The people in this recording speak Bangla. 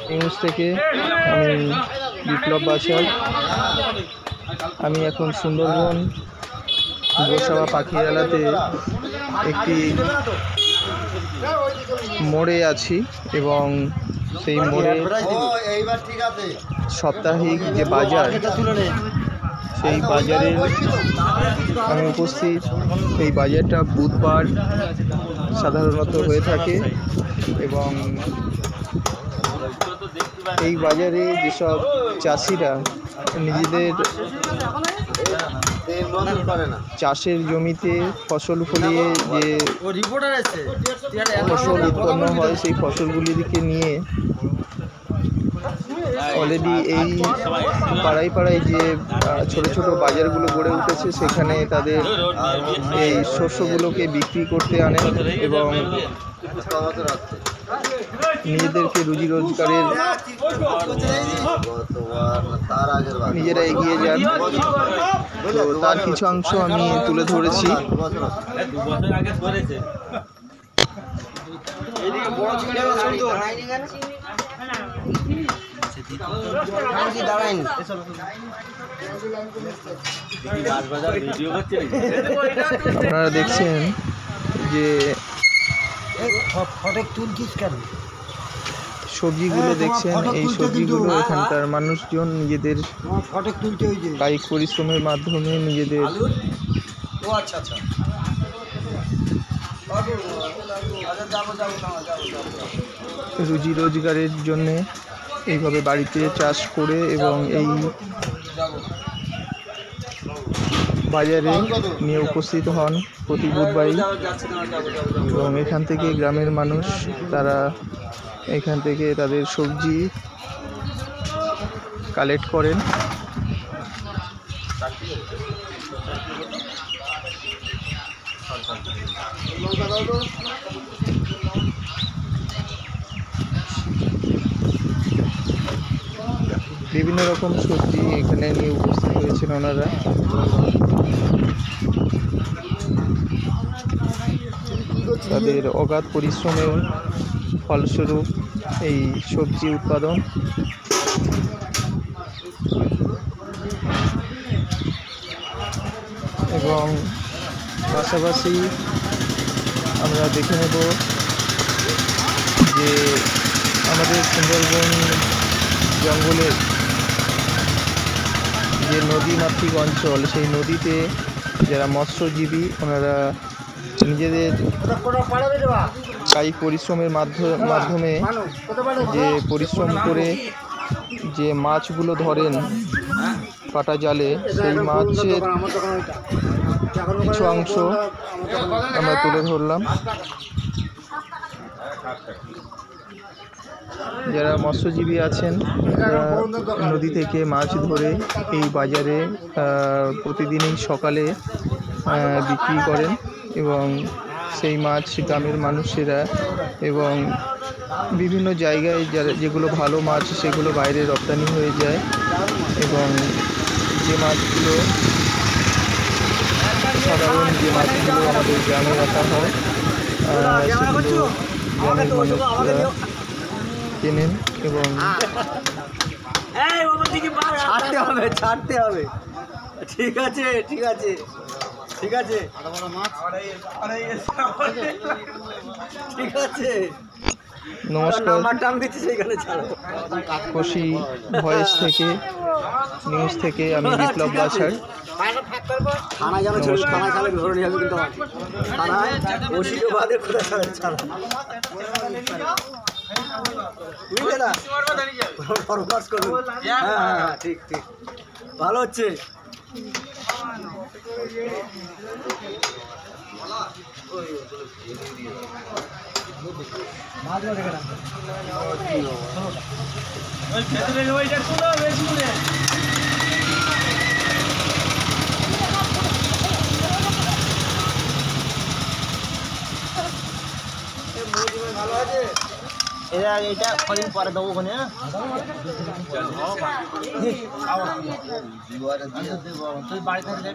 নিউজ থেকে আমি বিপ্লব বাছার। আমি এখন সুন্দরবন গোসাবা পাখিরালয়তে একটি মোড়ে আছি এবং সেই মোড়ে সাপ্তাহিক যে বাজার, সেই বাজারে আমি উপস্থিত। এই বাজারটা বুধবার সাধারণত হয়ে থাকে এবং এই বাজারে যেসব চাষিরা নিজেদের চাষের জমিতে ফসল ফলিয়ে যে ফসল উৎপন্ন হয়, সেই ফসলগুলিকে নিয়ে অলরেডি এই পাড়ায় পাড়ায় যে ছোট ছোট বাজারগুলো গড়ে উঠেছে, সেখানে তাদের এই শস্যগুলোকে বিক্রি করতে আনেন এবং নিজেদেরকে রুজি রোজগারের নিজেরা এগিয়ে যান। তো তার কিছু অংশ আমি তুলে ধরেছি। আপনারা দেখছেন যে সবজিগুলো দেখছেন, এই সবজিগুলো এখানকার মানুষজন নিজেদের কায়িক পরিশ্রমের মাধ্যমে নিজেদের রুজি রোজগারের জন্যে এইভাবে বাড়িতে চাষ করে এবং এই বাজারে নিয়ে উপস্থিত হন প্রতি বুধবারই। এবং এখান থেকে গ্রামের মানুষ তারা এখান থেকে তাদের সবজি কালেক্ট করেন। বিভিন্ন রকম সবজি এখানে নিয়ে উপস্থিত হয়েছেন ওনারা। তাদের অগাধ পরিশ্রমের ফলস্বরূপ এই সবজি উৎপাদন। এবং পাশাপাশি আমরা দেখে নেব যে আমাদের সুন্দরবন জঙ্গলের যে নদীমাতৃক অঞ্চল, সেই নদীতে যারা মৎস্যজীবী ওনারা নিজেদের কায়িক পরিশ্রমের মাধ্যমে যে পরিশ্রম করে যে মাছগুলো ধরেন কাটা জালে, সেই মাছের কিছু অংশ আমরা তুলে ধরলাম। যারা মৎস্যজীবী আছেন তারা নদী থেকে মাছ ধরে এই বাজারে প্রতিদিনই সকালে বিক্রি করেন এবং সেই মাছ গ্রামের মানুষেরা এবং বিভিন্ন জায়গায় যেগুলো ভালো মাছ সেগুলো বাইরে রপ্তানি হয়ে যায় এবং যে মাছগুলো সাধারণ যে মাছগুলো আমাদের গ্রামে রাখা হয় সেগুলো গ্রামের মানুষরা কেনেন এবং ছাড়তে হবে। ঠিক আছে ঠিক আছে ঠিক আছে ঠিক আছে। নমস্কার, কোশি ভয়েস থেকে নিউজ থেকে আমি বিপ্লব বাছার। ঠিক ঠিক ভালো হচ্ছে। ভালো আছে। এটা কদিন পরে দেবো ওখানে। তুই বাড়ি থেকে